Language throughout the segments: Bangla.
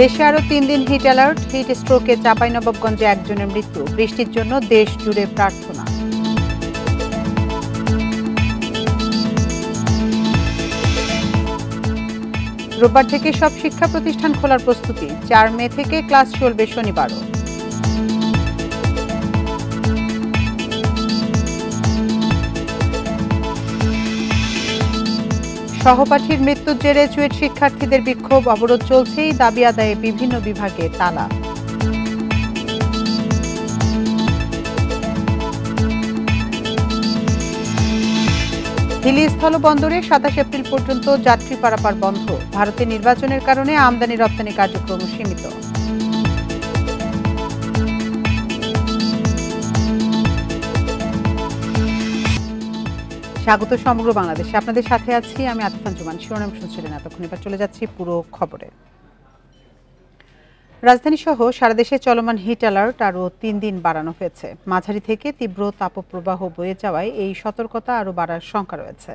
দেশে আরো 3 দিন হিট অ্যালার্ট। হিট স্ট্রোকে চাঁপাইনবাবগঞ্জে একজনের মৃত্যু। বৃষ্টির জন্য দেশ জুড়ে প্রার্থনা। রোববার থেকে সব শিক্ষা প্রতিষ্ঠান খোলার প্রস্তুতি। 4 মে থেকে ক্লাস চলবে শনিবারও। সহপাঠীর মৃত্যুর জেরে চুয়েট শিক্ষার্থীদের বিক্ষোভ, অবরোধ চলছেই, দাবি আদায়ে বিভিন্ন বিভাগে তালা। হিলি স্থলবন্দরে 27 এপ্রিল পর্যন্ত যাত্রী পারাপার বন্ধ। ভারতের নির্বাচনের কারণে আমদানি রপ্তানি কার্যক্রম সীমিত। স্বাগত সমগ্র বাংলাদেশে, আপনাদের সাথে আছি আমি আতিফান জুমান। শিরোনাম শুনছিলেন এতক্ষণ, এবার চলে যাচ্ছি পুরো খবরে। রাজধানী সহ সারা দেশে চলমান হিট অ্যালার্ট আরও 3 দিন বাড়ানো হয়েছে। মাঝারি থেকে তীব্র তাপপ্রবাহ বয়ে যাওয়ায় এই সতর্কতা আরও বাড়ার শঙ্কা রয়েছে।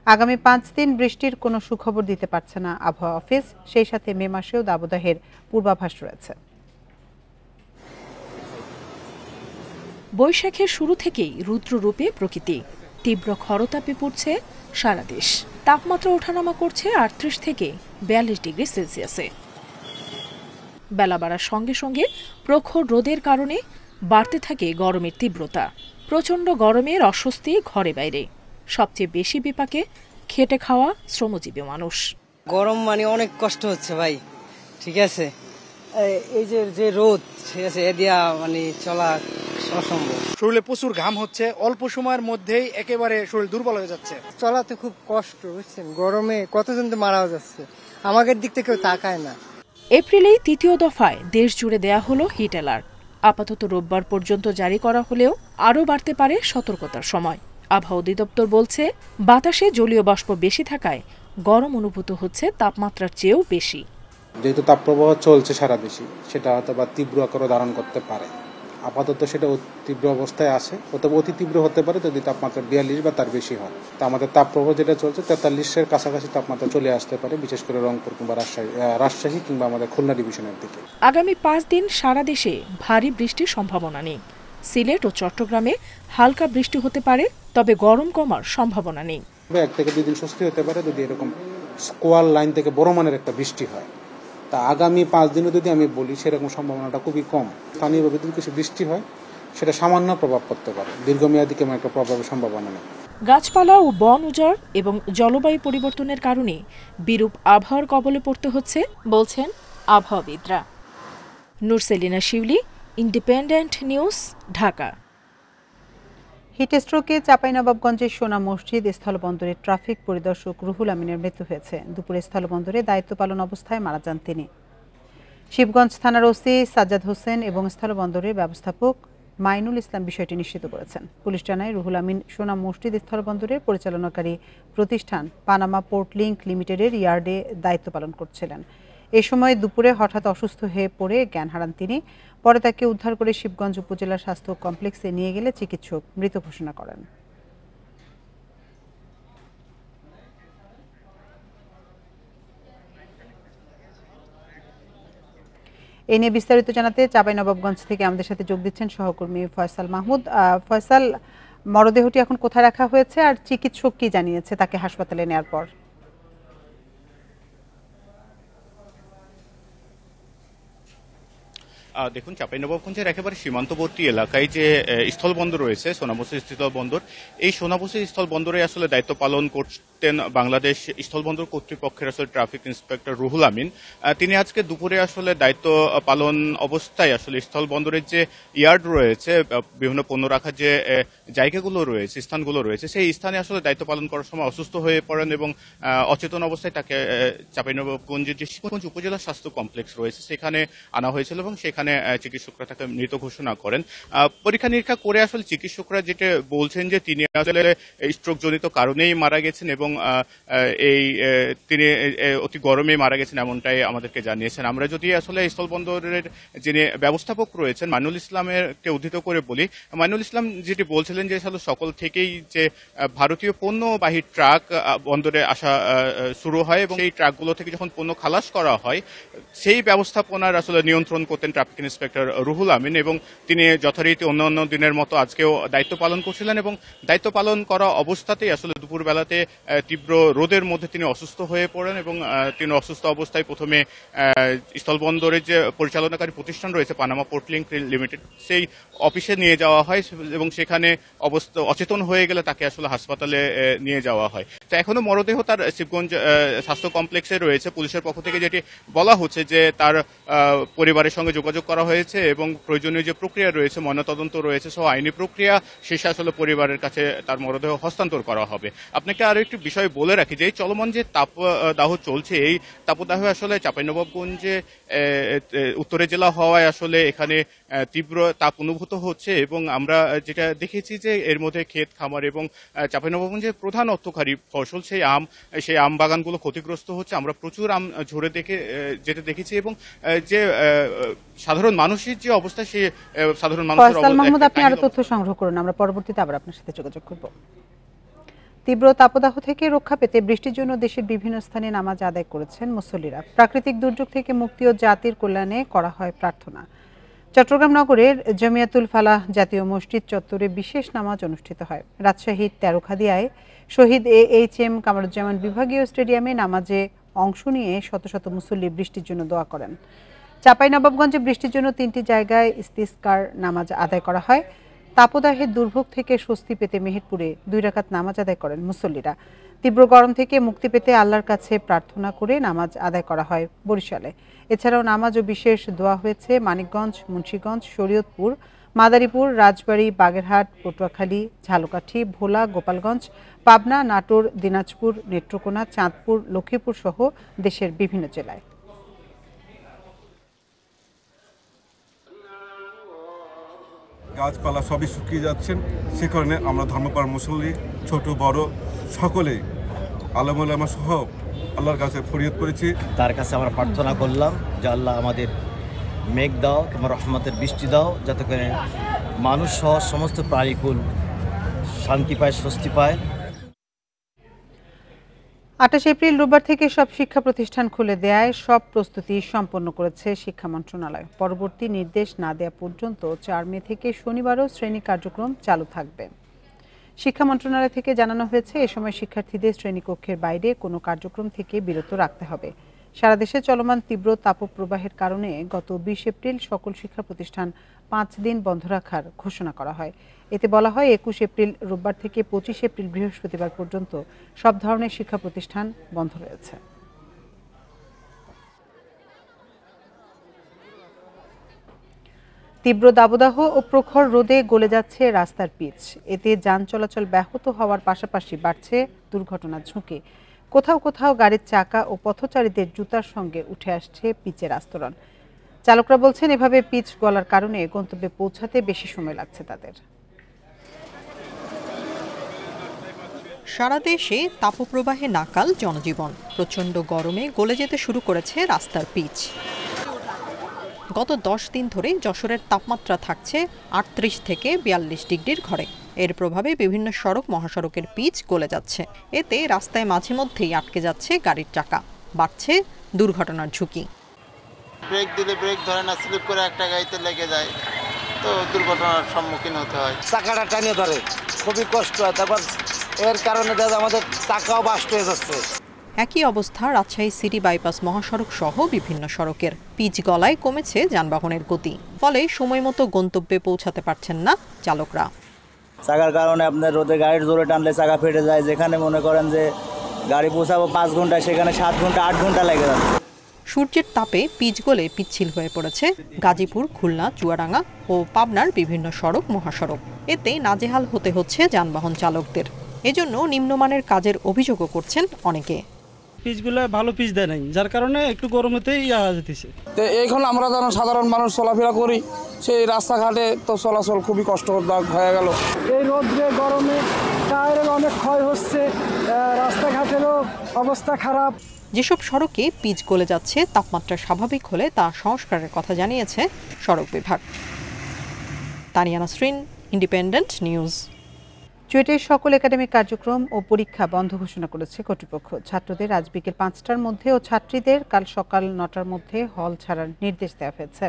আগামী 5 দিন বৃষ্টির কোনো সুখবর দিতে পারছে না আবহাওয়া অফিস। সেই সাথে মে মাসেও দাবদাহের পূর্বাভাস রয়েছে। বৈশাখের শুরু থেকেই রুদ্ররূপে প্রকৃতি। তীব্র খরতাপে পড়ছে সারা দেশ। তাপমাত্রা ওঠানামা করছে 38 থেকে 42 ডিগ্রি সেলসিয়াসে। বেলা বাড়ার সঙ্গে সঙ্গে প্রখর রোদের কারণে বাড়তে থাকে গরমের তীব্রতা। প্রচণ্ড গরমের অস্বস্তি ঘরে বাইরে। সবচেয়ে বেশি বিপাকে খেটে খাওয়া শ্রমজীবী মানুষ। গরম মানে অনেক কষ্ট হচ্ছে ভাই, ঠিক আছে। এই যে রোদ, ঠিক আছে, এ দিয়া মানে চলা অসম্ভব। শরীরে প্রচুর ঘাম হচ্ছে, অল্প সময়ের মধ্যেই একেবারে শরীর দুর্বল হয়ে যাচ্ছে। চলাতে খুব কষ্ট, বুঝছেন। গরমে কতজন তো মারাও যাচ্ছে, আমাদের দিক থেকে কেউ তাকায় না। এপ্রিলেই 3য় দফায় দেশ জুড়ে দেয়া হলো হিট অ্যালার্ট। আপাতত রোববার পর্যন্ত জারি করা হলেও আরও বাড়তে পারে সতর্কতার সময়। আবহাওয়া অধিদপ্তর বলছে, বাতাসে জলীয় বাষ্প বেশি থাকায় গরম অনুভূত হচ্ছে তাপমাত্রার চেয়েও বেশি। যেহেতু তাপপ্রবাহ চলছে সারা দেশে, সেটা হয়তো বা তীব্র আকারও ধারণ করতে পারে। আপাতত সেটা তীব্র অবস্থায় আছে, অথবা অতি তীব্র হতে পারে যদি তাপমাত্রা 42 বা তার বেশি হয়। তা আমাদের তাপপ্রবাহ যেটা চলছে 43-এর কাছাকাছি তাপমাত্রা চলে আসতে পারে, বিশেষ করে রংপুর কিংবা রাজশাহী কিংবা আমাদের খুলনা ডিভিশনের দিকে। আগামী 5 দিন সারা দেশে ভারী বৃষ্টির সম্ভাবনা নেই। সিলেট ও চট্টগ্রামে হালকা বৃষ্টি হতে পারে, তবে গরম কমার সম্ভাবনা নেই। 1 থেকে 2 দিন স্বস্তি হতে পারে যদি এরকম স্কোয়ার লাইন থেকে বড় মানের একটা বৃষ্টি হয়। তা আগামী 5 দিনও যদি আমি বলি, সেরকম সম্ভাবনাটা খুবই কম। স্থানীয়ভাবে যদি কিছু বৃষ্টি হয়, সেটা সামান্য প্রভাব পড়তে পারে, দীর্ঘমেয়াদী কেমন একটা প্রভাবের সম্ভাবনা নেই। গাছপালা ও বন উজাড় এবং জলবায়ু পরিবর্তনের কারণে বিরূপ আবহাওয়ার কবলে পড়তে হচ্ছে বলছেন আবহাওয়াবিদরা। নুরসেলিনা শিউলি, ইন্ডিপেন্ডেন্ট নিউজ, ঢাকা। হিট স্ট্রোকে চাঁপাইনবাবগঞ্জের সোনা মসজিদ স্থলবন্দরে ট্রাফিক পরিদর্শক রুহুল আমিনের মৃত্যু হয়েছে। দুপুরে স্থলবন্দরে দায়িত্ব পালন অবস্থায় মারা যান তিনি। শিবগঞ্জ থানার ওসি সাজ্জাদ হোসেন এবং স্থলবন্দরের ব্যবস্থাপক মাইনুল ইসলাম বিষয়টি নিশ্চিত করেছেন। পুলিশ জানায়, রুহুল আমিন সোনা মসজিদ স্থলবন্দরের পরিচালনাকারী প্রতিষ্ঠান পানামা পোর্ট লিংক লিমিটেডের ইয়ার্ডে দায়িত্ব পালন করছিলেন। এ সময় দুপুরে হঠাৎ অসুস্থ হয়ে পড়ে জ্ঞান হারান তিনি। পরে তাকে উদ্ধার করে শিবগঞ্জ উপজেলা স্বাস্থ্য কমপ্লেক্সে নিয়ে গেলে চিকিৎসক মৃত ঘোষণা করেন। এ নিয়ে বিস্তারিত জানাতে চাঁপাইনবাবগঞ্জ থেকে আমাদের সাথে যোগ দিচ্ছেন সহকর্মী ফয়সাল মাহমুদ। ফয়সাল, মরদেহটি এখন কোথায় রাখা হয়েছে আর চিকিৎসক কি জানিয়েছে তাকে হাসপাতালে নেওয়ার পর? দেখুন, চাঁপাইনবাবগঞ্জের একেবারে সীমান্তবর্তী এলাকায় যে স্থলবন্দর রয়েছে, সোনামুসি স্থলবন্দর, এই সোনামুসি স্থলবন্দরে আসলে দায়িত্ব পালন করতেন বাংলাদেশ স্থলবন্দর কর্তৃপক্ষের আসলে ট্রাফিক ইন্সপেক্টর রুহুল আমিন। তিনি আজকে দুপুরে আসলে দায়িত্ব পালন অবস্থায় আসলে স্থলবন্দরের যে ইয়ার্ড রয়েছে, বিভিন্ন পণ্য রাখার যে জায়গাগুলো রয়েছে, স্থানগুলো রয়েছে, সেই স্থানে আসলে দায়িত্ব পালন করার সময় অসুস্থ হয়ে পড়েন এবং অচেতন অবস্থায় তাকে চাঁপাইনবাবগঞ্জের যে শিবগঞ্জ উপজেলা স্বাস্থ্য কমপ্লেক্স রয়েছে সেখানে আনা হয়েছিল এবং সেখানে চিকিৎসকরা তাকে মৃত ঘোষণা করেন। পরীক্ষা নিরীক্ষা করে আসলে চিকিৎসকরা যেটা বলছেন যে তিনি আসলে স্ট্রোক জনিত কারণেই মারা গেছেন এবং এবং তিনি অতি গরমে মারা গেছেন এমনটাই আমাদেরকে জানিয়েছেন। আমরা যদি আসলে স্থলবন্দরের যিনি ব্যবস্থাপক রয়েছেন মাইনুল ইসলামকে উদ্ধৃত করে বলি, মাইনুল ইসলাম যেটি বলছিলেন যে আসলে সকল থেকেই যে ভারতীয় পণ্যবাহী ট্রাক বন্দরে আসা শুরু হয় এবং সেই ট্রাকগুলো থেকে যখন পণ্য খালাস করা হয় সেই ব্যবস্থাপনার আসলে নিয়ন্ত্রণ করতেন ট্রাফিক ইন্সপেক্টর রুহুল আমিন, এবং তিনি যথারীতি অন্যান্য দিনের মতো আজকেও দায়িত্ব পালন করছিলেন এবং দায়িত্ব পালন করা অবস্থাতেই আসলে দুপুরবেলাতে তীব্র রোদের মধ্যে তিনি অসুস্থ হয়ে পড়েন এবং তিনি অসুস্থ অবস্থায় প্রথমে স্থলবন্দরের যে পরিচালনাকারী প্রতিষ্ঠান রয়েছে পানামা পোর্ট লিংক লিমিটেড সেই অফিসে নিয়ে যাওয়া হয় এবং সেখানে অচেতন হয়ে গেলে তাকে আসলে হাসপাতালে নিয়ে যাওয়া হয়। তো এখনো মরদেহ তার শিবগঞ্জ স্বাস্থ্য কমপ্লেক্সে রয়েছে। পুলিশের পক্ষ থেকে যেটি বলা হচ্ছে যে তার পরিবারের সঙ্গে যোগাযোগ করা হয়েছে এবং প্রয়োজনীয় যে প্রক্রিয়া রয়েছে ময়নাতদন্ত রয়েছে সহ আইনি প্রক্রিয়া শেষে আসলে পরিবারের কাছে তার মরদেহ হস্তান্তর করা হবে। আপনাকে আরো একটি বিষয় বলে রাখি যে এই চলমান যে তাপদাহ চলছে, এই তাপদাহ আসলে চাঁপাইনবাবগঞ্জে উত্তরের জেলা হওয়ায় আসলে এখানে তীব্র তাপ অনুভূত হচ্ছে এবং আমরা যেটা দেখেছি যে এর মধ্যে ক্ষেত খামার এবং চাঁপাইনবাবগঞ্জের প্রধান অর্থকারী ফসল সেই আম বাগানগুলো ক্ষতিগ্রস্ত হচ্ছে। আমরা প্রচুর আম ঝরে যেতে দেখেছি এবং যে সাধারণ মানুষের যে অবস্থা সে সাধারণ মানুষের অবস্থা। আপনি আরো তথ্য সংগ্রহ করুন, আমরা পরবর্তীতে আবার আপনার সাথে যোগাযোগ করব। তীব্র তাপদাহ থেকে রক্ষা পেতে বৃষ্টির জন্য দেশের বিভিন্ন স্থানে নামাজ আদায় করেছেন মুসল্লিরা। প্রাকৃতিক দুর্যোগ থেকে মুক্তি ও জাতির কল্যাণে করা হয় প্রার্থনা। চট্টগ্রাম নগরের জমিয়াতুল ফালাহ জাতীয় মসজিদ চত্বরে বিশেষ নামাজ অনুষ্ঠিত হয়। রাজশাহীর তেরোখাদিয়ায় শহীদ AHM কামরুজ্জামান বিভাগীয় স্টেডিয়ামে নামাজে অংশ নিয়ে শত শত মুসল্লি বৃষ্টির জন্য দোয়া করেন। চাঁপাইনবাবগঞ্জে বৃষ্টির জন্য 3টি জায়গায় ইস্তিসকার নামাজ আদায় করা হয়। তাপদাহের দুর্ভোগ থেকে স্বস্তি পেতে মেহেরপুরে 2 রাকাত নামাজ আদায় করেন মুসল্লিরা। তীব্র গরম থেকে মুক্তি পেতে আল্লাহর কাছে প্রার্থনা করে নামাজ আদায় করা হয় বরিশালে। এছাড়াও নামাজ ও বিশেষ দোয়া হয়েছে মানিকগঞ্জ, মুন্সিগঞ্জ, শরীয়তপুর, মাদারীপুর, রাজবাড়ী, বাগেরহাট, পটুয়াখালী, ঝালকাঠি, ভোলা, গোপালগঞ্জ, পাবনা, নাটোর, দিনাজপুর, নেত্রকোনা, চাঁদপুর, লক্ষ্মীপুর সহ দেশের বিভিন্ন জেলায়। গাছপালা সবই শুকিয়ে যাচ্ছেন, সে কারণে আমরা ধর্মপ্রাণ মুসল্লি ছোট বড় সকলেই আলেম ওলামা সহ আল্লাহর কাছে ফরিয়াদ করেছি। তার কাছে আমরা প্রার্থনা করলাম যে আল্লাহ আমাদের মেঘ দাও, তোমার রহমতের বৃষ্টি দাও, যাতে করে মানুষ সহ সমস্ত প্রাণীকুল শান্তি পায়, স্বস্তি পায়। 28 এপ্রিল রোববার থেকে সব শিক্ষা প্রতিষ্ঠান খুলে দেয়ায় সব প্রস্তুতি সম্পন্ন করেছে শিক্ষা মন্ত্রণালয়। পরবর্তী নির্দেশ না দেয়া পর্যন্ত 4 মে থেকে শনিবারও শ্রেণী কার্যক্রম চালু থাকবে। শিক্ষা মন্ত্রণালয় থেকে জানানো হয়েছে এ সময় শিক্ষার্থীদের শ্রেণীকক্ষের বাইরে কোনো কার্যক্রম থেকে বিরত রাখতে হবে। সারা দেশে চলমান তীব্র তাপপ্রবাহের কারণে গত 20 এপ্রিল সকল শিক্ষা প্রতিষ্ঠান 5 দিন বন্ধ রাখার ঘোষণা করা হয়। এতে বলা হয় 21 এপ্রিল রোববার থেকে 25 এপ্রিল বৃহস্পতিবার পর্যন্ত সব ধরনের শিক্ষা প্রতিষ্ঠান বন্ধ রয়েছে। তীব্র দাবদাহ ও প্রখর রোদে গলে যাচ্ছে রাস্তার পিচ। এতে যান চলাচল ব্যাহত হওয়ার পাশাপাশি বাড়ছে দুর্ঘটনার ঝুঁকি। কোথাও কোথাও গাড়ির চাকা ও পথচারীদের জুতার সঙ্গে উঠে আসছে পিচের আস্তরণ। চালকরা বলছেন এভাবে পিচ গলার কারণে গন্তব্যে পৌঁছাতে বেশি সময় লাগছে তাদের। সারা দেশে তাপপ্রবাহে নাকাল জনজীবন। প্রচণ্ড গরমে গলে যেতে শুরু করেছে রাস্তার পিচ। গত 10 দিন ধরে যশোরের তাপমাত্রা থাকছে 38 থেকে 42 ডিগ্রির ঘরে। এর প্রভাবে বিভিন্ন সড়ক মহাসড়কের পিচ গলে যাচ্ছে। এতে রাস্তায় মাঝে মধ্যেই আটকে যাচ্ছে গাড়ির চাকা, বাড়ছে দুর্ঘটনার ঝুঁকি। ব্রেক দিলে ব্রেক ধরে না, স্লিপ করে একটা গাড়িতে লেগে যায়, তো দুর্ঘটনার সম্মুখীন হতে হয়। চাকাটা টানিয়ে ধরে, খুবই কষ্ট হয়। তারপর এর কারণে আমাদের চাকাও বাস্ট হয়ে যাচ্ছে। একই অবস্থা রাজশাহী সিটি বাইপাস মহাসড়ক সহ বিভিন্ন সড়কের। পিচ গলায় কমেছে যানবাহনের গতি, ফলে সময়মতো গন্তব্যে পৌঁছাতে পারছেন না চালকরা। চাকার কারণে আপনার রোদে গাড়ির জোরে টানলে চাকা ফেটে যায়। যেখানে মনে করেন যে গাড়ি পৌঁছাবো 5 ঘন্টা, সেখানে 7 ঘন্টা 8 ঘন্টা লেগে যাচ্ছে। সূর্যের তাপে পিচ গলে পিচ্ছিল হয়ে পড়েছে গাজীপুর, খুলনা, চুয়াডাঙ্গা ও পাবনার বিভিন্ন সড়ক মহাসড়ক। এতে নাজেহাল হতে হচ্ছে যানবাহন চালকদের। এজন্য নিম্নমানের কাজের অভিযোগও করছেন অনেকে। পিচগুলো ভালো পিচ দেয় নাই, যার কারণে একটু গরমেতেই যেতেছে। তো এখন আমরা যেন সাধারণ মানুষ চলাফেরা করি, সেই রাস্তাঘাটে তো চলাচল খুবই কষ্টদায়ক হয়ে গেল। এই রোদ্রে গরমে টায়ারের অনেক ক্ষয় হচ্ছে, রাস্তাঘাটেরও অবস্থা খারাপ। যেসব সড়কে পিচ গলে যাচ্ছে, তাপমাত্রা স্বাভাবিক হলে তা সংস্কারের কথা জানিয়েছে সড়ক বিভাগ। Tania Nasrin, Independent News. চুয়েটের সকল একাডেমিক কার্যক্রম ও পরীক্ষা বন্ধ ঘোষণা করেছে কর্তৃপক্ষ। ছাত্রদের আজ বিকেল 5টার মধ্যে ও ছাত্রীদের কাল সকাল 9টার মধ্যে হল ছাড়ার নির্দেশ দেওয়া হয়েছে।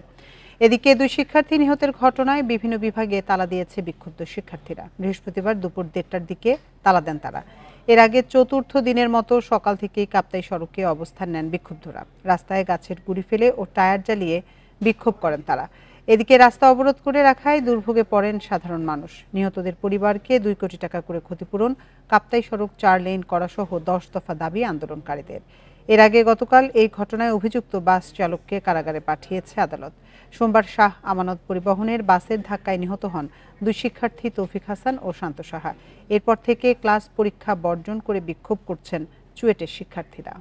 এদিকে 2 শিক্ষার্থী নিহতের ঘটনায় বিভিন্ন বিভাগে তালা দিয়েছে বিক্ষুব্ধ শিক্ষার্থীরা। বৃহস্পতিবার দুপুর 1:30টার দিকে তালা দেন তারা। এর আগে চতুর্থ দিনের মতো সকাল থেকেই কাপ্তাই সড়কে অবস্থান নেন বিক্ষুব্ধরা। রাস্তায় গাছের গুঁড়ি ফেলে ও টায়ার জ্বালিয়ে বিক্ষোভ করেন তারা। এদিকে রাস্তা অবরোধ করে রাখায় দুর্ভোগে পড়েন সাধারণ মানুষ। নিহতদের পরিবারকে 2 কোটি টাকা করে ক্ষতিপূরণ, কাপ্তাই সড়ক 4 লেন করা সহ 10 দফা দাবি আন্দোলনকারীদের। এর আগে গতকাল এই ঘটনায় অভিযুক্ত বাস চালককে কারাগারে পাঠিয়েছে আদালত। সোমবার শাহ আমানত পরিবহনের বাসের ধাক্কায় নিহত হন 2 শিক্ষার্থী তৌফিক হাসান ও শান্ত সাহা। এরপর থেকে ক্লাস পরীক্ষা বর্জন করে বিক্ষোভ করছেন চুয়েটের শিক্ষার্থীরা।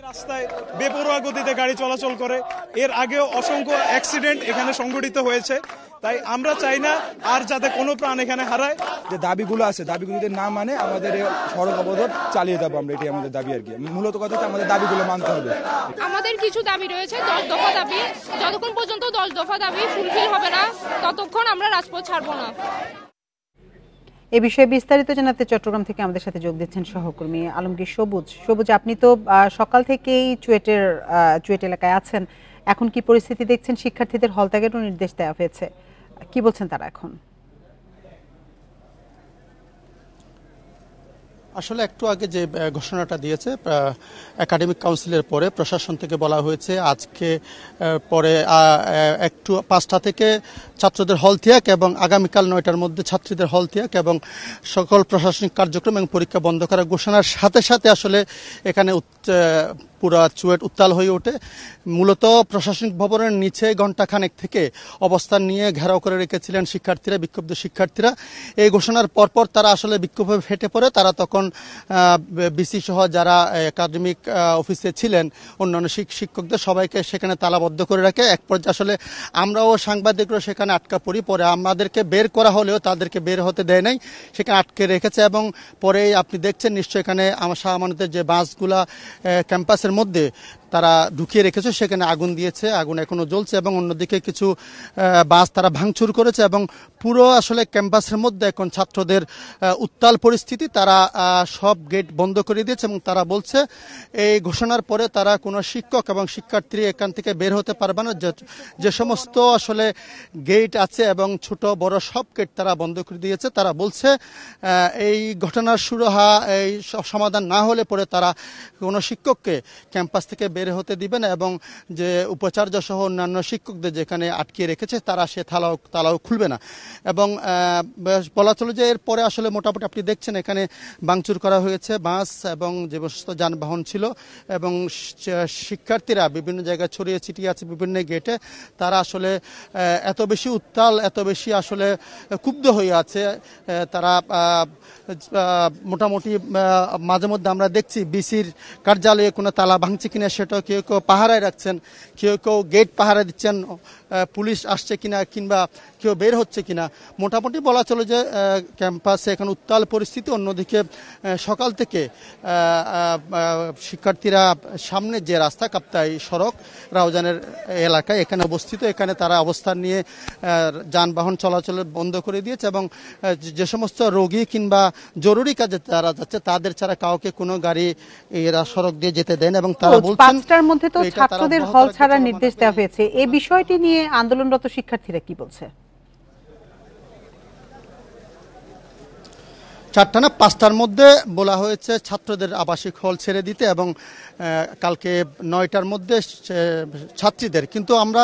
রাস্তায় বেপরোয়া গতিতে গাড়ি চলাচল করে, এর আগেও অসংখ্য অ্যাক্সিডেন্ট এখানে সংঘটিত হয়েছে। তাই আমরা চাই না আর যাতে কোনো প্রাণ এখানে হারায়। যে দাবিগুলো আছে, দাবিগুলোতে না মানে আমাদের সড়ক অবরোধ চালিয়ে যাবো আমরা, এটাই আমাদের দাবি আর কি। মূলত কথা হচ্ছে আমাদের দাবিগুলো মানতে হবে। আমাদের কিছু দাবি রয়েছে, 10 দফা দাবি। যতক্ষণ পর্যন্ত 10 দফা দাবি ফুলফিল হবে না, ততক্ষণ আমরা রাজপথ ছাড়বো না। এ বিষয়ে বিস্তারিত জানাতে চট্টগ্রাম থেকে আমাদের সাথে যোগ দিচ্ছেন সহকর্মী আলমগীর সবুজ। সবুজ, আপনি তো সকাল থেকেই চুয়েট এলাকায় আছেন, এখন কি পরিস্থিতি দেখছেন? শিক্ষার্থীদের হল ত্যাগেরও নির্দেশ দেওয়া হয়েছে, কি বলছেন তারা এখন? আসলে একটু আগে যে ঘোষণাটা দিয়েছে একাডেমিক কাউন্সিলের পরে প্রশাসন থেকে বলা হয়েছে আজকে পরে একটু 5টা থেকে ছাত্রদের হল ত্যাগ এবং আগামীকাল 9টার মধ্যে ছাত্রীদের হল ত্যাগ এবং সকল প্রশাসনিক কার্যক্রম এবং পরীক্ষা বন্ধ করার ঘোষণার সাথে সাথে আসলে এখানে পুরা চুয়েট উত্তাল হয়ে ওঠে। মূলত প্রশাসনিক ভবনের নিচে ঘণ্টাখানেক থেকে অবস্থান নিয়ে ঘেরাও করে রেখেছিলেন শিক্ষার্থীরা, বিক্ষুব্ধ শিক্ষার্থীরা। এই ঘোষণার পরপর তারা আসলে বিক্ষোভে ফেটে পড়ে। তারা তখন বিসি সহ যারা একাডেমিক অফিসে ছিলেন, অন্যান্য শিক্ষকদের সবাইকে সেখানে তালাবদ্ধ করে রাখে। এক পর্যায়ে আসলে আমরাও সাংবাদিকরা সেখানে আটকা পড়ি। পরে আমাদেরকে বের করা হলেও তাদেরকে বের হতে দেয় নাই, সেখানে আটকে রেখেছে। এবং পরে আপনি দেখছেন নিশ্চয়ই এখানে শাহ আমানতের যে বাসগুলা ক্যাম্পাসের মধ্যে তারা ঢুকিয়ে রেখেছে, সেখানে আগুন দিয়েছে, আগুন এখনো জ্বলছে। এবং অন্যদিকে কিছু বাস তারা ভাঙচুর করেছে এবং পুরো আসলে ক্যাম্পাসের মধ্যে এখন ছাত্রদের উত্তাল পরিস্থিতি। তারা সব গেট বন্ধ করে দিয়েছে এবং তারা বলছে এই ঘোষণার পরে তারা কোনো শিক্ষক এবং শিক্ষার্থী এখান থেকে বের হতে পারবে না। যে সমস্ত আসলে গেট আছে এবং ছোট বড় সব গেট তারা বন্ধ করে দিয়েছে। তারা বলছে এই ঘটনার সুরাহা এই সমাধান না হলে পরে তারা কোনো শিক্ষককে ক্যাম্পাস থেকে বের হতে দিবে না এবং যে উপাচার্য সহ অন্যান্য শিক্ষকদের যেখানে আটকে রেখেছে তারা সে তালাও খুলবে না। এবং বলা চলে যে এরপরে আসলে মোটামুটি আপনি দেখছেন এখানে ভাঙচুর করা হয়েছে বাস এবং যে সমস্ত যানবাহন ছিল এবং শিক্ষার্থীরা বিভিন্ন জায়গায় ছড়িয়ে ছিটিয়ে আছে বিভিন্ন গেটে। তারা আসলে এত বেশি উত্তাল, এত বেশি আসলে ক্ষুব্ধ হয়ে আছে। তারা মোটামুটি মাঝে মধ্যে আমরা দেখছি বিসির কার্যালয়ে কোনো তালা ভাঙছে কিনা সেটাও কেউ কেউ পাহারায় রাখছেন, কেউ কেউ গেট পাহারা দিচ্ছেন, পুলিশ আসছে কিনা কিংবা কেউ বের হচ্ছে কিনা। মোটামুটি বলা চলে যে ক্যাম্পাসে এখন উত্তাল পরিস্থিতি। অন্যদিকে সকাল থেকে শিক্ষার্থীরা সামনে যে রাস্তা কাপ্তাই সড়ক রাউজানের এলাকায় এখানে অবস্থিত, এখানে তারা অবস্থান নিয়ে যানবাহন চলাচল বন্ধ করে দিয়েছে এবং যে সমস্ত রোগী কিংবা জরুরি কাজে যারা যাচ্ছে তাদের ছাড়া কাউকে কোনো গাড়ি এরা সড়ক দিয়ে যেতে দেন। এবং তারা বলছেন 5টার মধ্যে তো ছাত্রদের হল ছাড়ার নির্দেশ দেওয়া হয়েছে। এই বিষয়টি নিয়ে আন্দোলনরত শিক্ষার্থীরা কি বলছে? 4টা না 5টার মধ্যে বলা হয়েছে ছাত্রদের আবাসিক হল ছেড়ে দিতে এবং কালকে 9টার মধ্যে ছাত্রীদের। কিন্তু আমরা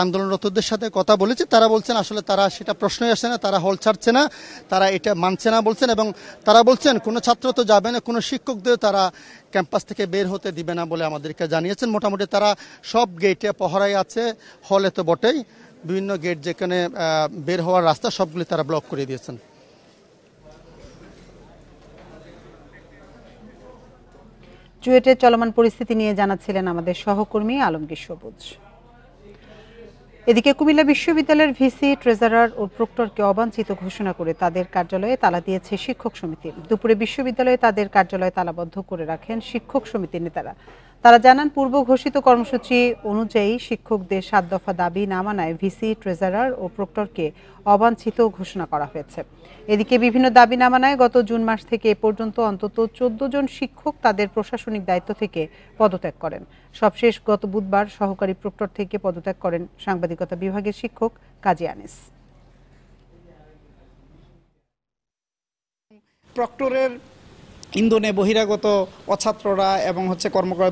আন্দোলনরতদের সাথে কথা বলেছি, তারা বলছেন আসলে তারা সেটা প্রশ্নই আসে না, তারা হল ছাড়ছে না, তারা এটা মানছে না বলছেন। এবং তারা বলছেন কোনো ছাত্র তো যাবে না, কোনো শিক্ষকদের তারা ক্যাম্পাস থেকে বের হতে দিবে না বলে আমাদেরকে জানিয়েছেন। মোটামুটি তারা সব গেটে পহরায় আছে, হলে তো বটেই, বিভিন্ন গেট যেখানে বের হওয়ার রাস্তা সবগুলি তারা ব্লক করে দিয়েছেন। চুয়েটের চলমান পরিস্থিতি নিয়ে জানাচ্ছিলেন আমাদের সহকর্মী আলমগীর সবুজ। এদিকে কুমিল্লা বিশ্ববিদ্যালয়ের ভিসি, ট্রেজারার ও প্রক্টরকে অবাঞ্ছিত ঘোষণা করে তাদের কার্যালয়ে তালা দিয়েছে শিক্ষক সমিতি। দুপুরে বিশ্ববিদ্যালয়ে তাদের কার্যালয় তালাবদ্ধ করে রাখেন শিক্ষক সমিতির নেতারা। তারা জানান, পূর্ব ঘোষিত কর্মসূচি অনুযায়ী শিক্ষকদের ৭ দফা দাবি না মানায় ভিসি, ট্রেজারার ও প্রক্টরকে অবাঞ্ছিত ঘোষণা করা হয়েছে। এদিকে বিভিন্ন দাবি না মানায় গত জুন মাস থেকে এ পর্যন্ত অন্তত ১৪ জন শিক্ষক তাদের প্রশাসনিক দায়িত্ব থেকে পদত্যাগ করেন। সবশেষ গত বুধবার সহকারী প্রক্টর থেকে পদত্যাগ করেন সাংবাদিকতা বিভাগের শিক্ষক কাজী আনিস। প্রক্টরের ইন্ধনে বহিরাগত অছাত্ররা এবং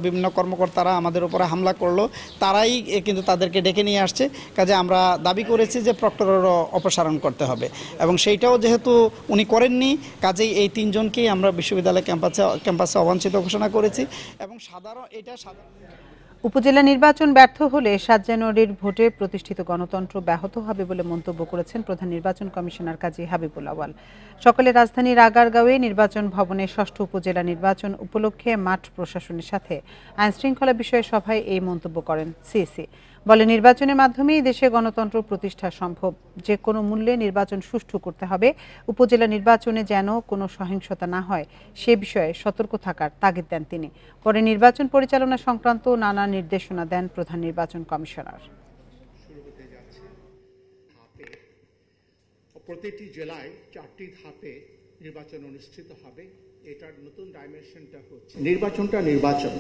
বিভিন্ন কর্মকর্তারা আমাদের উপরে হামলা করলো, তারাই কিন্তু তাদেরকে ডেকে নিয়ে আসছে। কাজে আমরা দাবি করেছি যে প্রক্টরেরও অপসারণ করতে হবে, এবং সেইটাও যেহেতু উনি করেননি, কাজেই এই ৩ জনকেই আমরা বিশ্ববিদ্যালয় ক্যাম্পাসে অবাঞ্ছিত ঘোষণা করেছি। এবং উপজেলা নির্বাচন ব্যর্থ হলে ৭ জানুয়ারির ভোটে প্রতিষ্ঠিত গণতন্ত্র ব্যাহত হবে বলে মন্তব্য করেছেন প্রধান নির্বাচন কমিশনার কাজী হাবিবুল আওয়াল। সকালে রাজধানীর আগারগাঁওয়ে নির্বাচন ভবনে ৬ষ্ঠ উপজেলা নির্বাচন উপলক্ষে মাঠ প্রশাসনের সাথে আইনশৃঙ্খলা বিষয়ে সভায় এই মন্তব্য করেন সিইসি। বলে, নির্বাচনের মাধ্যমেই দেশে গণতন্ত্র প্রতিষ্ঠা সম্ভব। যে কোনো মূল্যে নির্বাচন সুষ্ঠু করতে হবে। উপজেলা নির্বাচনে যেন কোনো সহিংসতা না হয় সে বিষয়ে সতর্ক থাকার তাগিদ দেন তিনি। পরে নির্বাচন পরিচালনা সংক্রান্ত নানা নির্দেশনা দেন প্রধান নির্বাচন কমিশনার। প্রতিটি জেলায় 4টি ধাপে নির্বাচন অনুষ্ঠিত হবে। এটার নতুন ডাইমেনশনটা হচ্ছে নির্বাচন,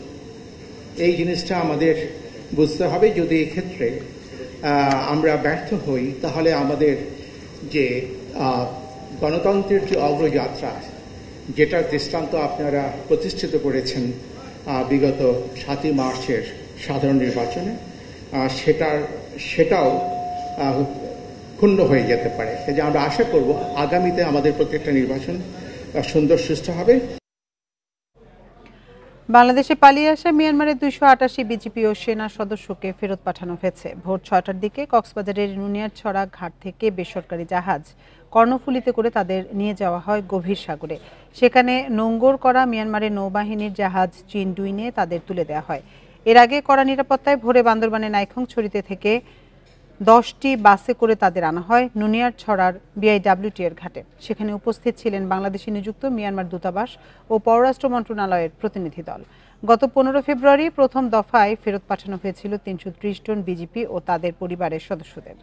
এই জিনিসটা আমাদের বুঝতে হবে। যদি এক্ষেত্রে আমরা ব্যর্থ হই, তাহলে আমাদের যে গণতন্ত্রের যে অগ্রযাত্রা, যেটার দৃষ্টান্ত আপনারা প্রতিষ্ঠিত করেছেন বিগত 7ই মার্চের সাধারণ নির্বাচনে, সেটাও ক্ষুণ্ণ হয়ে যেতে পারে। যে আমরা আশা করব আগামীতে আমাদের প্রত্যেকটা নির্বাচন সুন্দর সুষ্ঠু হবে। বাংলাদেশে পালিয়ে আসা মিয়ানমারের 288 বিজিপি ও সেনা সদস্যকে ফেরত পাঠানো হয়েছে। ভোর 6টার দিকে কক্সবাজারের নুনিয়ারছড়া ঘাট থেকে বেসরকারি জাহাজ কর্ণফুলীতে করে তাদের নিয়ে যাওয়া হয় গভীর সাগরে। সেখানে নোঙ্গর করা মিয়ানমারের নৌবাহিনীর জাহাজ চিনডুইনে তাদের তুলে দেওয়া হয়। এর আগে কড়া নিরাপত্তায় ভোরে বান্দরবানের নাইখংছড়িতে থেকে 10টি বাসে করে তাদের আনা হয় নুনিয়ারছড়ার বিআইডব্লিউটি এর ঘাটে। সেখানে উপস্থিত ছিলেন বাংলাদেশে নিযুক্ত মিয়ানমার দূতাবাস ও পররাষ্ট্র মন্ত্রণালয়ের প্রতিনিধি দল। গত 15 ফেব্রুয়ারি প্রথম দফায় ফেরত পাঠানো হয়েছিল 330 জন বিজিপি ও তাদের পরিবারের সদস্যদের।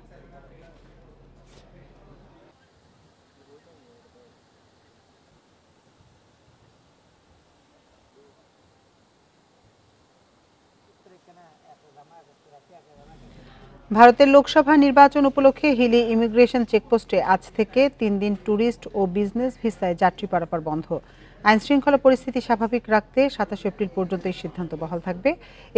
ভারতের লোকসভা নির্বাচন উপলক্ষে হিলি ইমিগ্রেশন চেকপোস্টে আজ থেকে 3 দিন ট্যুরিস্ট ও বিজনেস ভিসায় যাত্রী পারাপার বন্ধ। আইনশৃঙ্খলা পরিস্থিতি স্বাভাবিক রাখতে 27 এপ্রিল পর্যন্ত এই সিদ্ধান্ত বহাল থাকবে।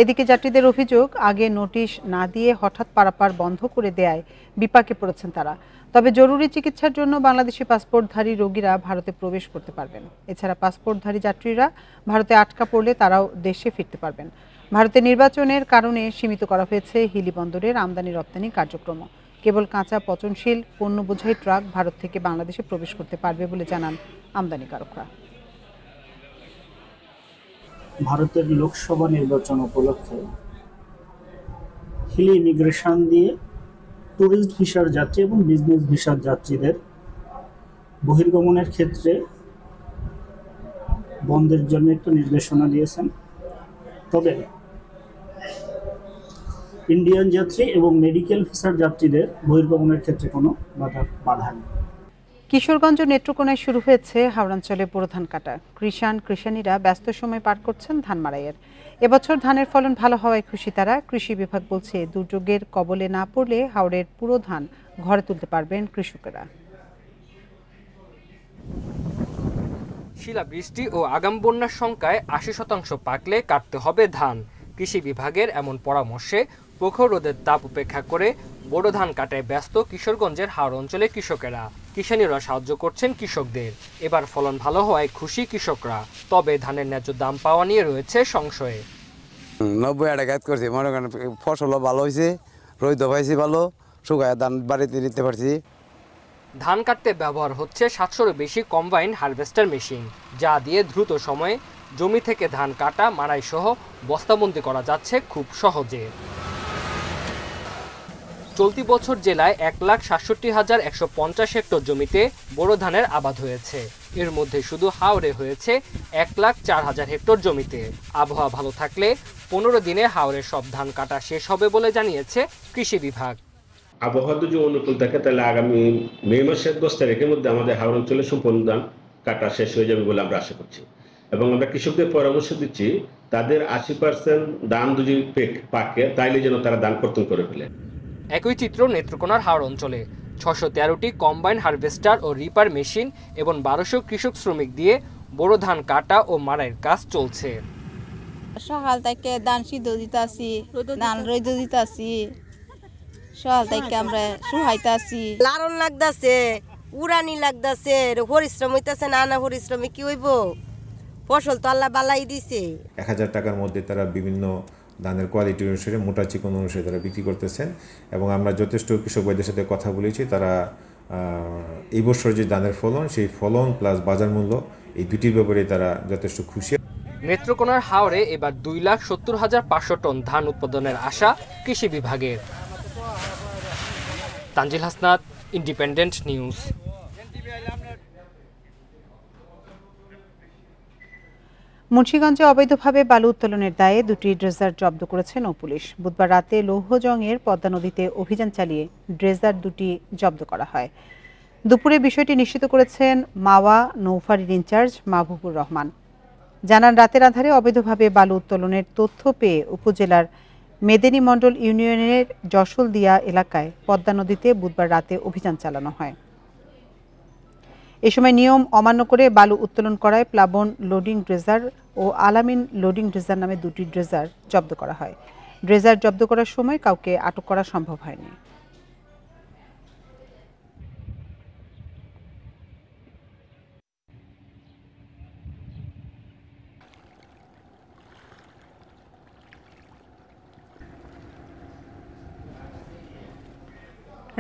এদিকে যাত্রীদের অভিযোগ, আগে নোটিশ না দিয়ে হঠাৎ পারাপার বন্ধ করে দেয়ায় বিপাকে পড়েছেন তারা। তবে জরুরি চিকিৎসার জন্য বাংলাদেশি পাসপোর্টধারী রোগীরা ভারতে প্রবেশ করতে পারবেন। এছাড়া পাসপোর্টধারী যাত্রীরা ভারতে আটকা পড়লে তারাও দেশে ফিরতে পারবেন। ভারতের নির্বাচনের কারণে সীমিত করা হয়েছে হিলি বন্দরের আমদানি রপ্তানি কার্যক্রম। কেবল কাঁচা পচনশীল পণ্য বোঝাই ট্রাক ভারত থেকে বাংলাদেশে প্রবেশ করতে পারবে বলে জানান আমদানিকারকরা। ভারতের লোকসভা নির্বাচন উপলক্ষে হিলি ইমিগ্রেশন দিয়ে ট্যুরিস্ট ভিসার যাত্রী এবং বিজনেস ভিসার যাত্রীদের বহির্গমনের ক্ষেত্রে বন্ধের জন্য একটা নির্দেশনা দিয়েছেন। তবে ইন্ডিয়ান যাত্রী এবং মেডিকেল ভিসার যাত্রীদের বহির্গমনের ক্ষেত্রে কোনো বাধা নেই। কিশোরগঞ্জ নেত্রকোনায় শুরু হয়েছে হাওড়াঞ্চলে বোরো ধান কাটা। কৃষাণীরা ব্যস্ত সময় পার করছেন ধান মাড়াইয়ের। এবছর ধানের ফলন ভালো হওয়ায় খুশি তারা। কৃষি বিভাগ বলছে, দুর্যোগের কবলে না পড়লে হাওড়ের পুরো ধান ঘরে তুলতে পারবেন কৃষকেরা। শিলাবৃষ্টি ও আগাম বন্যার শঙ্কায় 80% পাকলে কাটতে হবে ধান। কৃষি বিভাগের এমন পরামর্শে প্রখর রোদের তাপ উপেক্ষা করে বোরো ধান কাটায় ব্যস্ত কিশোরগঞ্জের হাওড় অঞ্চলের কৃষকেরা। কিষানীরা সাহায্য করছেন কৃষকদের। এবার ফলন ভালো হওয়ায় খুশি কৃষকরা। তবে ধানের ন্যায্য দাম পাওয়া নিয়ে রয়েছে সংশয়ে। 90 টাকা করছি, মনে করেন ফসলও ভালো হয়েছে, রোদ পাইছি ভালো, শুকায় ধান বাড়িতে নিতে পারছি। ধান কাটতে ব্যবহার হচ্ছে 700-এরও বেশি কম্বাইন্ড হারভেস্টার মেশিন, যা দিয়ে দ্রুত সময়ে জমি থেকে ধান কাটা, মাড়াই সহ বস্তাবন্দি করা যাচ্ছে খুব সহজে। চলতি বছর জেলায় 1,67,150 হেক্টর জমিতে বোরো ধানের আবাদ হয়েছে। এর মধ্যে শুধু হাওরে হয়েছে 1,04,000 হেক্টর জমিতে। আবহাওয়া ভালো থাকলে 15 দিনে হাওরের সব ধান কাটা শেষ হবে বলে জানিয়েছে কৃষি বিভাগ। আবহাওয়া যদি অনুকূল থাকে তাহলে আগামী মে মাসের 10 তারিখের মধ্যে আমাদের হাওর অঞ্চলে সম্পূর্ণ ধান কাটা শেষ হয়ে যাবে বলে আমরা আশা করছি এবং আমরা কৃষকদের পরামর্শ দিচ্ছি তাদের 80% ধান যদি পাকে তাইলে যেন তারা ধান কর্তন করে ফেলে। একই চিত্র নেত্রকোনার হাওর অঞ্চলে 613টি কম্বাইন হারভেস্টার ও রিপার মেশিন এবং 1200 কৃষক শ্রমিক দিয়ে বোরো ধান কাটা ও মাড়াইয়ের কাজ চলছে। সকাল থেকে ধান সিদ্ধ দিতাছি, ধান রইদ দিতাছি, সকাল থেকে আমরা সুহাইতাছি, লারণ লাগতাছে, উড়ানি লাগতাছে, পরিশ্রম হইতাছে, নানা পরিশ্রমে কি হইব, ফসল তো আল্লাহ বালাই দিছে। 1000 টাকার মধ্যে তারা বিভিন্ন ধানের কোয়ালিটি অনুসারে মোটা চিকন অনুসারে তারা বিক্রি করতেছেন এবং আমরা যথেষ্ট কৃষক ভাইদের সাথে কথা বলেছি। তারা এই বছর যে ধানের ফলন সেই ফলন প্লাস বাজার মূল্য এই দুটির ব্যাপারে তারা যথেষ্ট খুশি। নেত্রকোনার হাওরে এবার 2,70,500 টন ধান উৎপাদনের আশা কৃষি বিভাগের। Tanzil Hasnat, Independent News. মুন্সিগঞ্জে অবৈধভাবে বালু উত্তোলনের দায়ে 2টি ড্রেজার জব্দ করেছে নৌপুলিশ। বুধবার রাতে লৌহজংয়ের পদ্মা নদীতে অভিযান চালিয়ে ড্রেজার 2টি জব্দ করা হয়। দুপুরে বিষয়টি নিশ্চিত করেছেন মাওয়া নৌফারির ইনচার্জ মাহবুবুর রহমান। জানান, রাতের আধারে অবৈধভাবে বালু উত্তোলনের তথ্য পেয়ে উপজেলার মেদিনী মণ্ডল ইউনিয়নের যশোলদিয়া এলাকায় পদ্মা নদীতে বুধবার রাতে অভিযান চালানো হয়। এ সময় নিয়ম অমান্য করে বালু উত্তোলন করায় প্লাবন লোডিং ড্রেজার ও আলামিন লোডিং ড্রেজার নামে 2টি ড্রেজার জব্দ করা হয়। ড্রেজার জব্দ করার সময় কাউকে আটক করা সম্ভব হয়নি।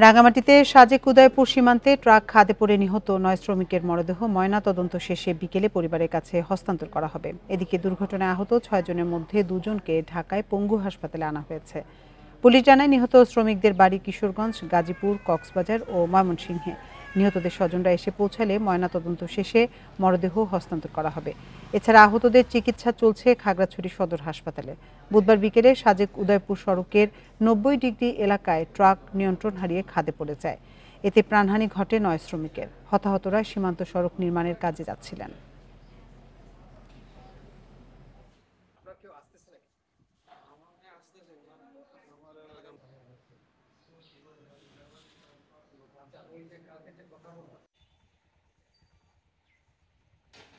রাঙামাটিতে সাজেক উদয়পুর সীমান্তে ট্রাক খাদে পড়ে নিহত 9 শ্রমিকের মরদেহ ময়না তদন্ত শেষে বিকেলে পরিবারের কাছে হস্তান্তর করা হবে। এদিকে দুর্ঘটনায় আহত 6 জনের মধ্যে 2 জনকে ঢাকায় পঙ্গু হাসপাতালে আনা হয়েছে। পুলিশ জানায়, নিহত শ্রমিকদের বাড়ি কিশোরগঞ্জ, গাজীপুর, কক্সবাজার ও ময়মনসিংহে। নিহতদের স্বজনরা এসে পৌঁছালে ময়নাতদন্ত শেষে মরদেহ হস্তান্তর করা হবে। এছাড়া আহতদের চিকিৎসা চলছে খাগড়াছড়ি সদর হাসপাতালে। বুধবার বিকেলে সাজেক উদয়পুর সড়কের 90 ডিগ্রি এলাকায় ট্রাক নিয়ন্ত্রণ হারিয়ে খাদে পড়ে যায়। এতে প্রাণহানি ঘটে 9 শ্রমিকের। হতাহতরা সীমান্ত সড়ক নির্মাণের কাজে যাচ্ছিলেন।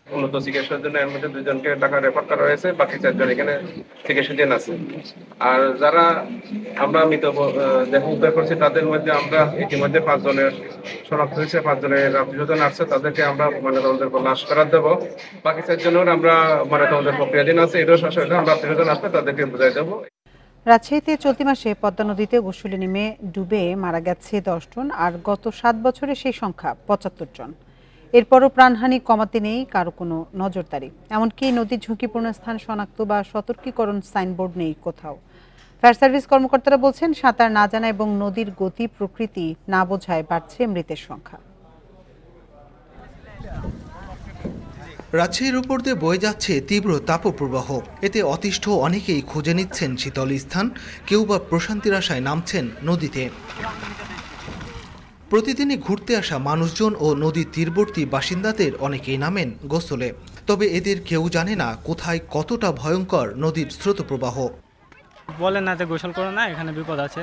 উন্নত চিকিৎসার জন্য এর মধ্যে 2 জনকে ঢাকা রেফার করা হয়েছে, বাকি 4 জন এখানে চিকিৎসাধীন আছে। আর যারা আমরা মৃত দেহ উদ্ধার করছি তাদের মধ্যে আমরা ইতিমধ্যে 5 জনের শনাক্ত হয়েছে, 5 জনের আত্মীয়স্বজন আসছে, তাদেরকে আমরা ময়নাতদন্তের পর লাশ ফেরত দেবো। বাকি 4 জনের আমরা ময়নাতদন্তের প্রক্রিয়াধীন আছে, এটাও শাসন আমরা আত্মীয়স্বজন আসলে তাদেরকে বুঝাই দেবো। রাজশাহীতে চলতি মাসে পদ্মা নদীতে গোসলে নেমে ডুবে মারা গেছে 10 জন, আর গত 7 বছরে সেই সংখ্যা 75 জন। এরপরও প্রাণহানি কমাতে নেই কারো কোনো নজরদারি। এমনকি নদীর ঝুঁকিপূর্ণ স্থান শনাক্ত বা সতর্কীকরণ সাইনবোর্ড নেই কোথাও। ফায়ার সার্ভিস কর্মকর্তারা বলছেন, সাঁতার না জানা এবং নদীর গতি প্রকৃতি না বোঝায় বাড়ছে মৃতের সংখ্যা। রাজশাহীর উপর দিয়ে বয়ে যাচ্ছে তীব্র তাপপ্রবাহ। এতে অতিষ্ঠ অনেকেই খুঁজে নিচ্ছেন শীতল স্থান, কেউ বা প্রশান্তির আশায় নামছেন নদীতে। প্রতিদিনই ঘুরতে আসা মানুষজন ও নদীর তীরবর্তী বাসিন্দাদের অনেকেই নামেন গোসলে। তবে এদের কেউ জানে না কোথায় কতটা ভয়ঙ্কর নদীর স্রোতপ্রবাহ। বলে না যে গোসল করো না, এখানে বিপদ আছে,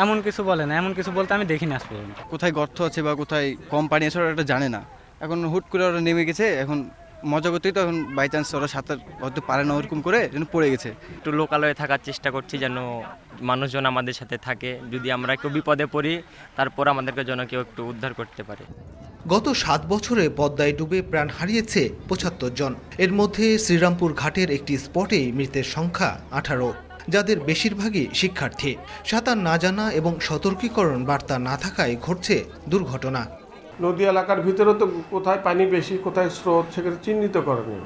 এমন কিছু বলে না। এমন কিছু বলতে আমি দেখিনি আজ পর্যন্ত। কোথায় গর্ত আছে বা কোথায় কম পানি আছে ওরা জানে না। এখন হুট করে ওরা নেমে গেছে, এখন মজা করতেই তো এখন বাই চান্স ওরা সাঁতার হয়তো পারে না, ওরকম করে যেন পড়ে গেছে। একটু লোকালয়ে থাকার চেষ্টা করছি যেন মানুষজন আমাদের সাথে থাকে, যদি আমরা একটু বিপদে পড়ি তারপর আমাদেরকে যেন কেউ একটু উদ্ধার করতে পারে। গত 7 বছরে পদ্মায় ডুবে প্রাণ হারিয়েছে 75 জন। এর মধ্যে শ্রীরামপুর ঘাটের একটি স্পটে মৃতের সংখ্যা 18, যাদের বেশিরভাগই শিক্ষার্থী। সাঁতার না জানা এবং সতর্কীকরণ বার্তা না থাকায় ঘটছে দুর্ঘটনা। নদী এলাকার ভিতরে তো কোথায় পানি বেশি, কোথায় স্রোত, সেখানে চিহ্নিত করেনি।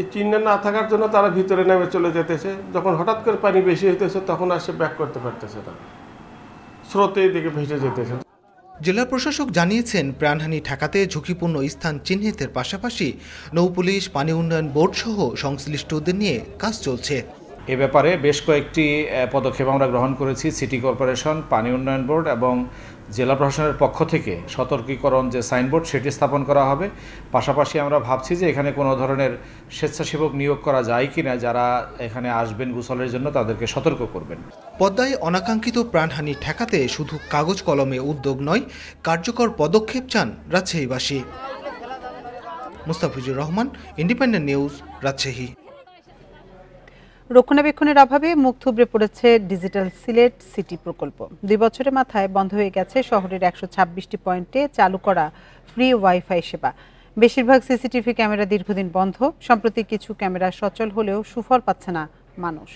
এই চিহ্ন না থাকার জন্য তারা ভিতরে নেমে চলে যেতেছে। যখন হঠাৎ করে পানি বেশি হইতেছে তখন আসে ব্যাক করতে পারতেছে না। স্রোতের দিকে ভেসে যেতেছে। জেলা প্রশাসক জানিয়েছেন, প্রাণহানি ঠেকাতে ঝুঁকিপূর্ণ স্থান চিহ্নিতের পাশাপাশি নৌপুলিশ, পানি উন্নয়ন বোর্ড সহ সংশ্লিষ্টদের নিয়ে কাজ চলছে। এ ব্যাপারে বেশ কয়েকটি পদক্ষেপ আমরা গ্রহণ করেছি। সিটি কর্পোরেশন, পানি উন্নয়ন বোর্ড এবং জেলা প্রশাসনের পক্ষ থেকে সতর্কীকরণ যে সাইনবোর্ড সেটি স্থাপন করা হবে। পাশাপাশি আমরা ভাবছি যে এখানে কোনো ধরনের স্বেচ্ছাসেবক নিয়োগ করা যায় কিনা, যারা এখানে আসবেন গোসলের জন্য তাদেরকে সতর্ক করবেন। পদ্মায় অনাকাঙ্ক্ষিত প্রাণহানি ঠেকাতে শুধু কাগজ কলমে উদ্যোগ নয়, কার্যকর পদক্ষেপ চান রাজশাহীবাসী। Mustafizur Rahman, Independent News, Rajshahi. রক্ষণাবেক্ষণের অভাবে মুখ থুবড়ে পড়েছে ডিজিটাল সিলেট সিটি প্রকল্প। 2 বছরের মাথায় বন্ধ হয়ে গেছে শহরের 126টি পয়েন্টে চালু করা ফ্রি ওয়াইফাই সেবা। বেশিরভাগ সিসিটিভি ক্যামেরা দীর্ঘদিন বন্ধ। সম্প্রতি কিছু ক্যামেরা সচল হলেও সুফল পাচ্ছে না মানুষ।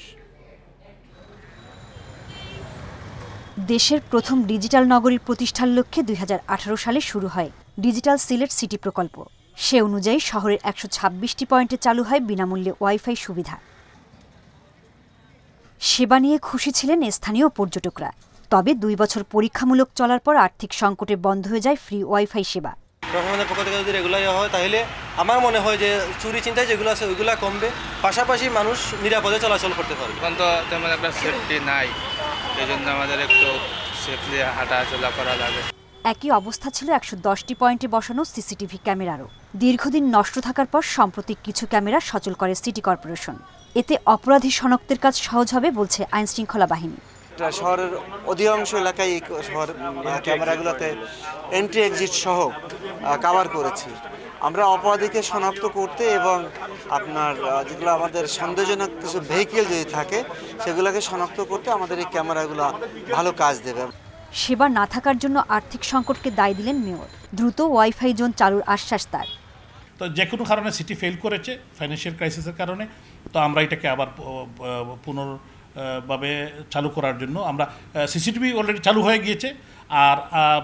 দেশের প্রথম ডিজিটাল নগরীর প্রতিষ্ঠার লক্ষ্যে 2018 সালে শুরু হয় ডিজিটাল সিলেট সিটি প্রকল্প। সে অনুযায়ী শহরের 126টি পয়েন্টে চালু হয় বিনামূল্যে ওয়াইফাই সুবিধা। সেবা নিয়ে খুশি ছিলেন স্থানীয় পর্যটকরা। তবে 2 বছর পরীক্ষামূলক চলার পর আর্থিক সংকটে বন্ধ হয়ে যায় ফ্রি ওয়াইফাই সেবা। প্রশাসনের পক্ষ থেকে যদি রেগুলার হয় তাহলে আমার মনে হয় যে চুরি চিন্তায় যেগুলো আছে ওইগুলো কমবে, পাশাপাশি মানুষ নিরাপদে চলাচল করতে পারবে। এখন তো তেমন একটা সেফটি নাই, এই জন্য আমাদের একটু সেফলি হাঁটা চলা করা লাগে। একই অবস্থা ছিল 110টি পয়েন্টে বসানো সিসিটিভি ক্যামেরারও। দীর্ঘদিন নষ্ট থাকার পর সাম্প্রতিক কিছু ক্যামেরা সচল করে সিটি কর্পোরেশন। এতে অপরাধী শনাক্তের কাজ সহজ হবে বলছে আইনশৃঙ্খলা বাহিনী। শহরের অধিকাংশ এলাকায় এই শহর ক্যামেরাগুলোতে এন্ট্রি এক্সিট সহ কভার করেছি। আমরা অপরাধীকে শনাক্ত করতে এবং আপনার যেগুলো আমাদের সন্দেহজনক কিছু ভেহিকেল যদি থাকে সেগুলোকে শনাক্ত করতে আমাদের এই ক্যামেরাগুলো ভালো কাজ দেবে। সেবা না থাকার জন্য আর্থিক সংকটকে দায় দিলেন মেয়র। দ্রুত ওয়াইফাই জোন চালুর আশ্বাস তার। তো যে কোনো কারণে সিটি ফেল করেছে ফাইন্যান্সিয়াল ক্রাইসিসের কারণে, তো আমরা এটাকে আবার পুনর্ভাবে চালু করার জন্য আমরা সিসিটিভি অলরেডি চালু হয়ে গিয়েছে, আর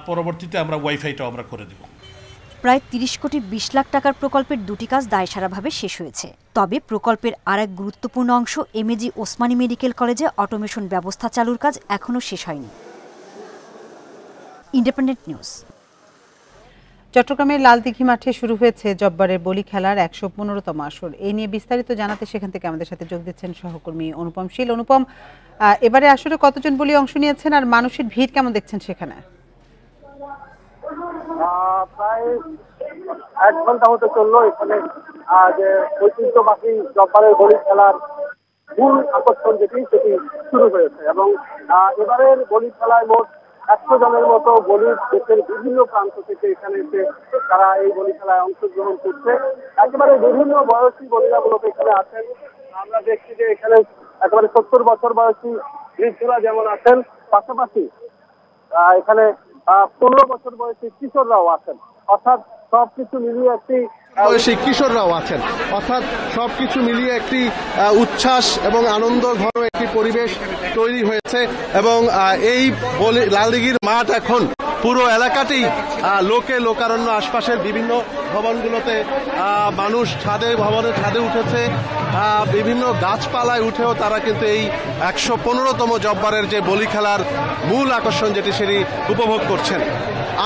পরবর্তীতে আমরা ওয়াইফাইটাও আমরা করে দেব। প্রায় 30 কোটি 20 লাখ টাকার প্রকল্পের 2টি কাজ দায়সারাভাবে শেষ হয়েছে। তবে প্রকল্পের আরেক গুরুত্বপূর্ণ অংশ এমএজি ওসমানী মেডিকেল কলেজে অটোমেশন ব্যবস্থা চালুর কাজ এখনও শেষ হয়নি। Independent news. চট্টগ্রামের লালদিঘি মাঠে শুরু হয়েছে জব্বারের বলি খেলার 115তম আসর। এই নিয়ে বিস্তারিত জানাতে সেখান থেকে আমাদের সাথে যোগ দিচ্ছেন সহকর্মী অনুপম শীল। অনুপম, এবারে আসরে কতজন বলি অংশ নিয়েছেন আর মানুষের ভিড় কেমন দেখছেন সেখানে? প্রায় 1 ঘন্টা হতে চললো এখানে যে ঐতিহ্যবাহী জব্বারের বলি খেলার মূল আকর্ষণ সেটি শুরু হয়েছে এবং এবারের বলি খেলায় মোট 100 জনের মতো বলি দেশের বিভিন্ন প্রান্ত থেকে এখানে এসে তারা এই বলি খেলায় অংশগ্রহণ করছে। একেবারে বিভিন্ন বয়সী বলিরা মূলত এখানে আছেন। আমরা দেখছি যে এখানে একেবারে 70 বছর বয়সী বৃদ্ধরা যেমন আছেন, পাশাপাশি এখানে 15 বছর বয়সী কিশোররাও আছেন। অর্থাৎ সবকিছু মিলিয়ে একটি উচ্ছ্বাস এবং আনন্দ ঘন একটি পরিবেশ তৈরি হয়েছে এবং এই লালদিঘির মাঠ এখন পুরো এলাকাতেই লোকে লোকারণ্য। আশপাশের বিভিন্ন ভবনগুলোতে মানুষ ভবনের ছাদে উঠেছে, বিভিন্ন গাছপালায় উঠেও তারা কিন্তু এই 115তম জব্বারের যে বলি খেলার মূল আকর্ষণ যেটি সেটি উপভোগ করছেন।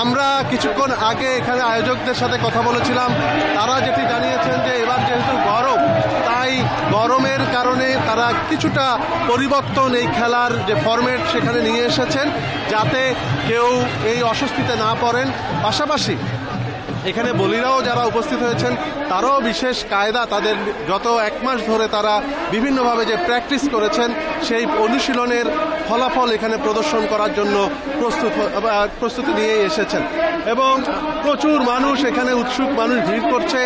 আমরা কিছুক্ষণ আগে এখানে আয়োজকদের সাথে কথা বলেছিলাম, তারা যেটি জানিয়েছেন যে এবার যেহেতু গরম, তাই গরমের কারণে তারা কিছুটা পরিবর্তন এই খেলার যে ফরম্যাট সেখানে নিয়ে এসেছেন, যাতে কেউ এই অস্বস্তিতে না পড়েন। পাশাপাশি এখানে বলিরাও যারা উপস্থিত হয়েছেন তারাও বিশেষ কায়দা, তাদের গত 1 মাস ধরে তারা বিভিন্নভাবে যে প্র্যাকটিস করেছেন সেই অনুশীলনের ফলাফল এখানে প্রদর্শন করার জন্য প্রস্তুতি নিয়ে এসেছেন এবং প্রচুর মানুষ এখানে উৎসুক মানুষ ভিড় করছে,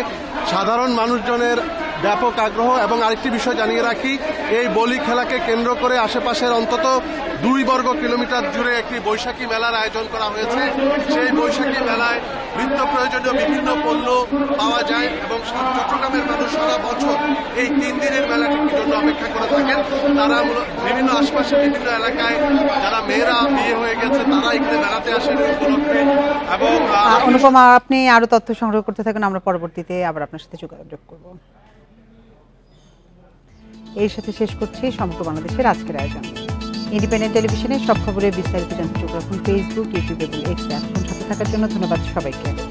সাধারণ মানুষজনের ব্যাপক আগ্রহ। এবং আরেকটি বিষয় জানিয়ে রাখি, এই বলি খেলাকে কেন্দ্র করে আশেপাশের অন্তত 2 বর্গ কিলোমিটার জুড়ে একটি বৈশাখী মেলার আয়োজন করা হয়েছে। সেই বৈশাখী মেলায় নিত্য প্রয়োজনীয় বিভিন্ন পণ্য পাওয়া যায় এবং চট্টগ্রামের মানুষ সারা বছর এই 3 দিনের মেলাটির জন্য অপেক্ষা করে থাকেন। তারা বিভিন্ন আশপাশের বিভিন্ন এলাকায় যারা মেয়েরা বিয়ে হয়ে গেছে তারা এখানে মেলাতে আসেন উপলক্ষে। এবং অনুপমা, আপনি আরো তথ্য সংগ্রহ করতে থাকুন, আমরা পরবর্তীতে আবার আপনার সাথে যোগাযোগ করব। এর সাথে শেষ করছি সমগ্র বাংলাদেশের আজকের আয়োজন। ইন্ডিপেন্ডেন্ট টেলিভিশনের সব খবরের বিস্তারিত জানতে চোখ রাখুন ফেসবুক, ইউটিউব এবং এক্স অ্যাপ। সাথে থাকার জন্য ধন্যবাদ সবাইকে।